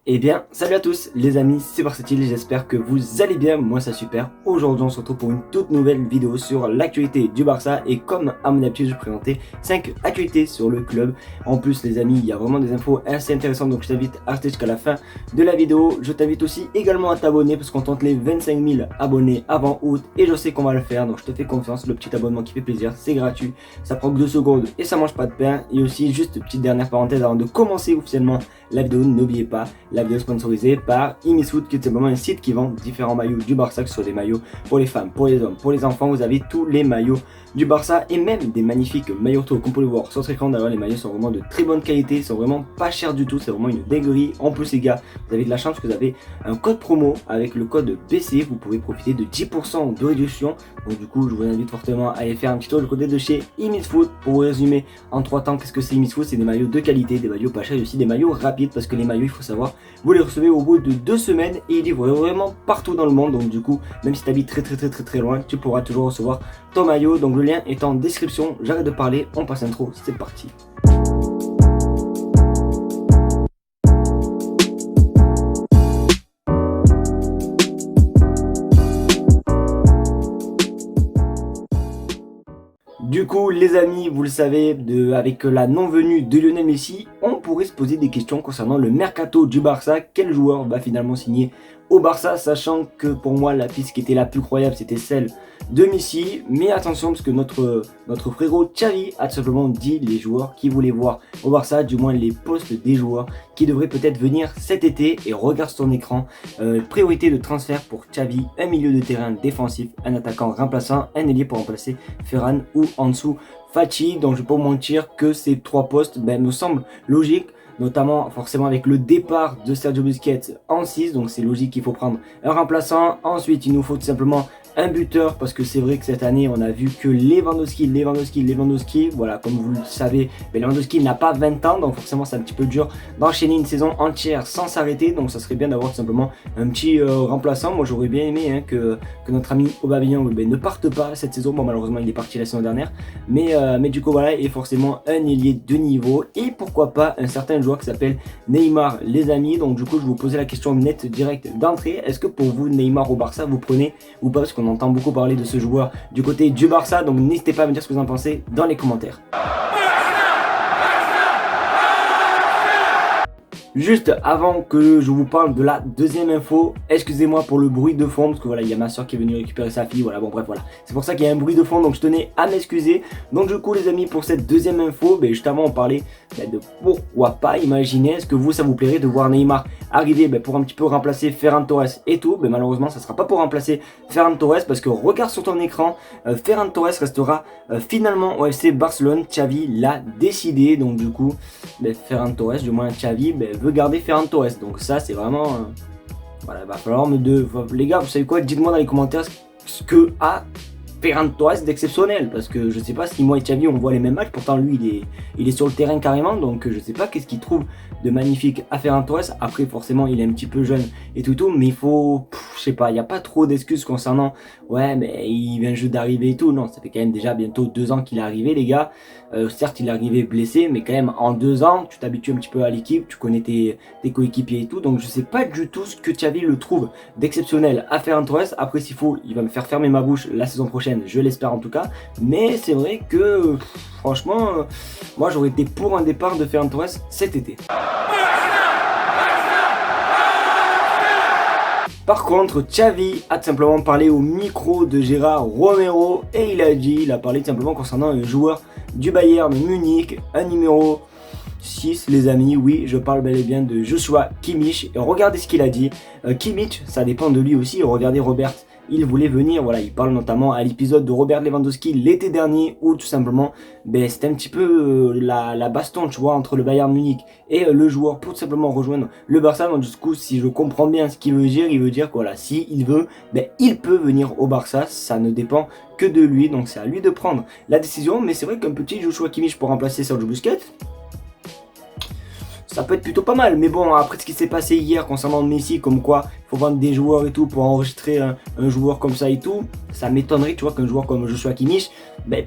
Eh bien, salut à tous les amis, c'est Versatile, j'espère que vous allez bien, moi ça super. Aujourd'hui on se retrouve pour une toute nouvelle vidéo sur l'actualité du Barça et comme à mon habitude je vais présenter 5 actualités sur le club. En plus les amis, il y a vraiment des infos assez intéressantes donc je t'invite à rester jusqu'à la fin de la vidéo. Je t'invite aussi également à t'abonner parce qu'on tente les 25 000 abonnés avant août et je sais qu'on va le faire donc je te fais confiance, le petit abonnement qui fait plaisir, c'est gratuit, ça prend que 2 secondes et ça mange pas de pain. Et aussi juste petite dernière parenthèse avant de commencer officiellement la vidéo, n'oubliez pas la vidéo sponsorisée par Imisfoot qui est simplement un site qui vend différents maillots du Barça, que ce soit des maillots pour les femmes, pour les hommes, pour les enfants. Vous avez tous les maillots du Barça et même des magnifiques maillots auto comme vous pouvez le voir sur cet écran. D'ailleurs les maillots sont vraiment de très bonne qualité, ils sont vraiment pas chers du tout, c'est vraiment une dinguerie. En plus les gars, vous avez de la chance parce que vous avez un code promo avec le code BC, vous pouvez profiter de 10% de réduction. Donc du coup je vous invite fortement à aller faire un petit tour du côté de chez Imisfoot. Pour vous résumer en 3 temps, qu'est-ce que c'est Imisfoot? C'est des maillots de qualité, des maillots pas chers et aussi des maillots rapides parce que les maillots, il faut savoir, vous les recevez au bout de 2 semaines et ils livrent vraiment partout dans le monde. Donc du coup, même si tu habites très loin, tu pourras toujours recevoir ton maillot. Donc le lien est en description. J'arrête de parler, on passe l'intro, c'est parti. Du coup les amis, vous le savez, avec la non-venue de Lionel Messi, on pourrait se poser des questions concernant le mercato du Barça. Quel joueur va finalement signer au Barça, sachant que pour moi la piste qui était la plus croyable c'était celle de Messi. Mais attention parce que notre frérot Xavi a tout simplement dit les joueurs qui voulaient voir au Barça, du moins les postes des joueurs qui devraient peut-être venir cet été. Et regarde sur ton écran, priorité de transfert pour Xavi, un milieu de terrain défensif, un attaquant remplaçant, un ailier pour remplacer Ferran ou Ansu Fati. Donc je peux pas vous mentir que ces 3 postes me semblent logiques, notamment forcément avec le départ de Sergio Busquets en 6, donc c'est logique qu'il faut prendre un remplaçant. Ensuite il nous faut tout simplement un buteur parce que c'est vrai que cette année on a vu que Lewandowski, voilà, comme vous le savez, mais Lewandowski n'a pas 20 ans donc forcément c'est un petit peu dur d'enchaîner une saison entière sans s'arrêter. Donc ça serait bien d'avoir tout simplement un petit remplaçant. Moi j'aurais bien aimé que notre ami Aubameyang ne parte pas cette saison. Bon malheureusement il est parti la saison dernière, mais du coup voilà, et forcément un ailier de niveau et pourquoi pas un certain joueur qui s'appelle Neymar les amis. Donc du coup je vais vous poser la question nette directe d'entrée, est-ce que pour vous Neymar au Barça vous prenez ou pas, parce qu'on entend beaucoup parler de ce joueur du côté du Barça. Donc n'hésitez pas à me dire ce que vous en pensez dans les commentaires. Juste avant que je vous parle de la deuxième info, excusez-moi pour le bruit de fond parce que voilà, il y a ma soeur qui est venue récupérer sa fille, voilà, bon bref voilà, c'est pour ça qu'il y a un bruit de fond donc je tenais à m'excuser. Donc du coup les amis, pour cette deuxième info, juste avant on parlait de pourquoi pas, imaginez, est-ce que vous ça vous plairait de voir Neymar arriver pour un petit peu remplacer Ferran Torres et tout. Malheureusement ça sera pas pour remplacer Ferran Torres parce que regarde sur ton écran, Ferran Torres restera finalement au FC Barcelone. Xavi l'a décidé, donc du coup Ferran Torres, du moins Xavi veut garder Ferran Torres, donc ça c'est vraiment voilà, il va falloir les gars, vous savez quoi, dites-moi dans les commentaires ce que a Ferran Torres d'exceptionnel, parce que je sais pas si moi et Xavi on voit les mêmes matchs, pourtant lui il est sur le terrain carrément, donc je sais pas qu'est-ce qu'il trouve de magnifique à Ferran Torres. Après forcément il est un petit peu jeune et tout, mais il faut, je sais pas, il n'y a pas trop d'excuses concernant ouais mais il vient juste d'arriver et tout. Non, ça fait quand même déjà bientôt 2 ans qu'il est arrivé les gars. Certes il est arrivé blessé, mais quand même en 2 ans tu t'habitues un petit peu à l'équipe, tu connais tes coéquipiers et tout, donc je sais pas du tout ce que Xavi le trouve d'exceptionnel à Ferran Torres. Après s'il faut il va me faire fermer ma bouche la saison prochaine, je l'espère en tout cas, mais c'est vrai que franchement moi j'aurais été pour un départ de Ferran Torres cet été. Par contre, Xavi a tout simplement parlé au micro de Gérard Romero et il a parlé tout simplement concernant un joueur du Bayern Munich, un numéro 6 les amis, oui je parle bel et bien de Joshua Kimmich. Et regardez ce qu'il a dit, Kimmich ça dépend de lui aussi. Regardez Robert, il voulait venir, voilà, il parle notamment à l'épisode de Robert Lewandowski l'été dernier où tout simplement c'était un petit peu la baston tu vois entre le Bayern Munich et le joueur pour tout simplement rejoindre le Barça. Donc du coup si je comprends bien ce qu'il veut dire, il veut dire que voilà, si il veut il peut venir au Barça, ça ne dépend que de lui, donc c'est à lui de prendre la décision. Mais c'est vrai qu'un petit Joshua Kimmich pour remplacer Sergio Busquets, ça peut être plutôt pas mal. Mais bon, après ce qui s'est passé hier concernant Messi, comme quoi faut vendre des joueurs et tout pour enregistrer un joueur comme ça et tout, ça m'étonnerait, tu vois, qu'un joueur comme Joshua Kimmich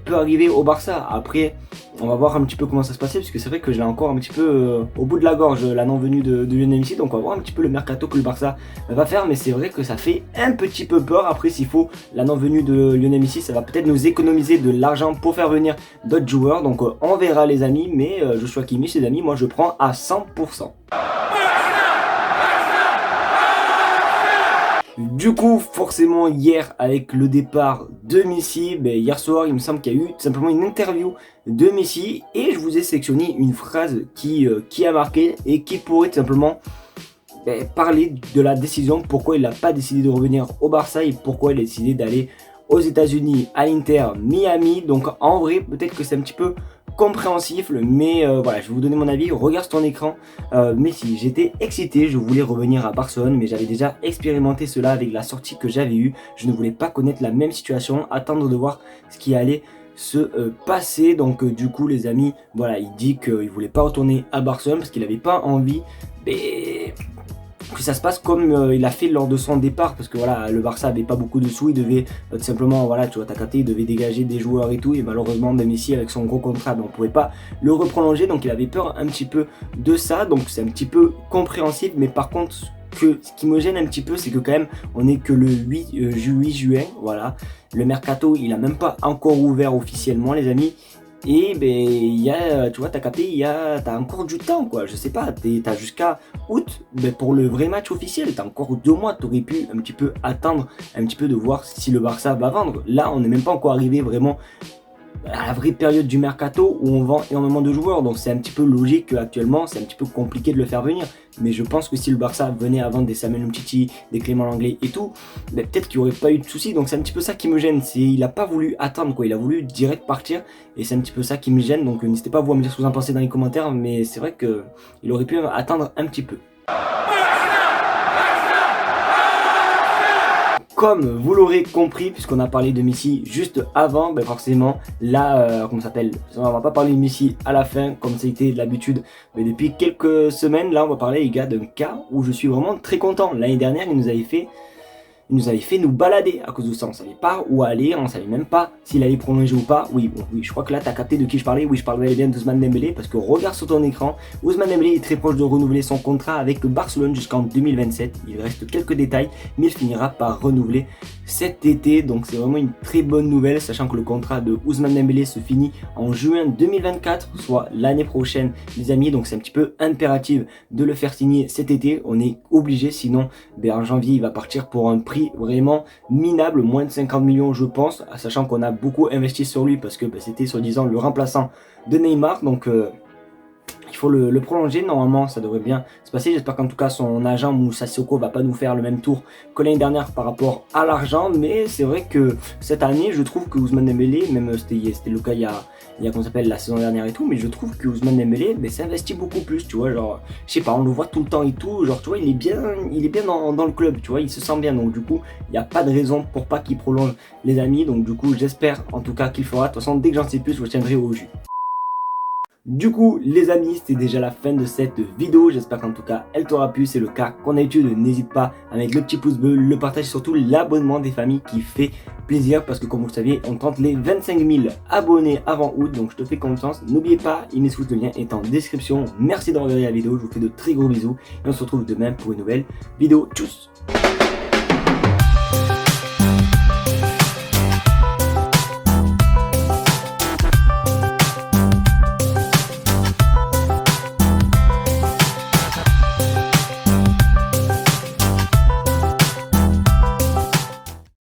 peut arriver au Barça. Après, on va voir un petit peu comment ça se passait, parce que c'est vrai que je l'ai encore un petit peu au bout de la gorge, la non-venue de Lionel Messi. Donc on va voir un petit peu le mercato que le Barça va faire, mais c'est vrai que ça fait un petit peu peur. Après, s'il faut, la non-venue de Lionel Messi, ça va peut-être nous économiser de l'argent pour faire venir d'autres joueurs. Donc on verra les amis, mais Joshua Kimmich, les amis, moi je prends à 100%. Du coup, forcément, hier, avec le départ de Messi, hier soir, il me semble qu'il y a eu tout simplement une interview de Messi et je vous ai sélectionné une phrase qui a marqué et qui pourrait tout simplement parler de la décision, pourquoi il n'a pas décidé de revenir au Barça et pourquoi il a décidé d'aller aux États-Unis, à l'Inter Miami. Donc en vrai, peut-être que c'est un petit peu compréhensif, mais voilà, je vais vous donner mon avis. Regarde sur ton écran. Messi, j'étais excité, je voulais revenir à Barcelone, mais j'avais déjà expérimenté cela avec la sortie que j'avais eue. Je ne voulais pas connaître la même situation, attendre de voir ce qui allait se passer. Donc du coup les amis, voilà, il dit qu'il voulait pas retourner à Barcelone parce qu'il n'avait pas envie que ça se passe comme il a fait lors de son départ, parce que voilà, le Barça avait pas beaucoup de sous, il devait tout simplement, voilà, tu vois, t'as capté, il devait dégager des joueurs et tout, et malheureusement Messi avec son gros contrat, on pouvait pas le reprolonger, donc il avait peur un petit peu de ça. Donc c'est un petit peu compréhensible, mais par contre ce qui me gêne un petit peu, c'est que quand même on est que le 8 juin, voilà, le mercato il a même pas encore ouvert officiellement les amis. Et il y a, tu vois, t'as capté, t'as encore du temps, quoi. Je sais pas, t'as jusqu'à août pour le vrai match officiel. T'as encore 2 mois, t'aurais pu un petit peu attendre, un petit peu de voir si le Barça va vendre. Là, on n'est même pas encore arrivé vraiment à la vraie période du mercato où on vend énormément de joueurs. Donc c'est un petit peu logique qu'actuellement, c'est un petit peu compliqué de le faire venir. Mais je pense que si le Barça venait à vendre des Samuel Umtiti, des Clément Lenglet et tout, peut-être qu'il n'y aurait pas eu de soucis. Donc c'est un petit peu ça qui me gêne. Il n'a pas voulu attendre, quoi. Il a voulu direct partir. Et c'est un petit peu ça qui me gêne. Donc n'hésitez pas vous à me dire ce que vous en pensez dans les commentaires. Mais c'est vrai qu'il aurait pu attendre un petit peu. Comme vous l'aurez compris, puisqu'on a parlé de Messi juste avant, forcément, là, comment ça s'appelle, on va pas parler de Messi à la fin, comme ça a été l'habitude, mais depuis quelques semaines, là, on va parler, les gars, d'un cas où je suis vraiment très content. L'année dernière, il nous avait fait nous balader à cause de ça. On savait pas où aller, on savait même pas s'il allait prolonger ou pas. Oui, je crois que là, tu as capté de qui je parlais. Oui, je parlais bien d'Ousmane Dembélé, parce que regarde sur ton écran, Ousmane Dembélé est très proche de renouveler son contrat avec Barcelone jusqu'en 2027. Il reste quelques détails, mais il finira par renouveler cet été. Donc c'est vraiment une très bonne nouvelle, sachant que le contrat de Ousmane Dembélé se finit en juin 2024, soit l'année prochaine, les amis. Donc c'est un petit peu impératif de le faire signer cet été. On est obligé, sinon en janvier, il va partir pour un prix vraiment minable, moins de 50 millions je pense, sachant qu'on a beaucoup investi sur lui parce que c'était soi-disant le remplaçant de Neymar. Donc il faut le prolonger, normalement ça devrait bien se passer. J'espère qu'en tout cas son agent Moussa Sissoko va pas nous faire le même tour que l'année dernière par rapport à l'argent. Mais c'est vrai que cette année je trouve que Ousmane Dembélé, même c'était le cas il y a qu'on s'appelle la saison dernière et tout, mais je trouve que Ousmane Dembélé s'investit beaucoup plus, tu vois, genre je sais pas, on le voit tout le temps et tout, genre tu vois, il est bien dans le club, tu vois, il se sent bien. Donc du coup il n'y a pas de raison pour pas qu'il prolonge les amis. Donc du coup j'espère en tout cas qu'il fera. De toute façon dès que j'en sais plus je vous tiendrai au jus. Du coup les amis, c'était déjà la fin de cette vidéo, j'espère qu'en tout cas elle t'aura plu. C'est le cas qu'on a l'habitude, n'hésite pas à mettre le petit pouce bleu, le partage, surtout l'abonnement des familles qui fait plaisir, parce que comme vous le savez on tente les 25 000 abonnés avant août, donc je te fais confiance. N'oubliez pas, le lien est en description. Merci d'avoir regardé la vidéo, je vous fais de très gros bisous et on se retrouve demain pour une nouvelle vidéo. Tchuss.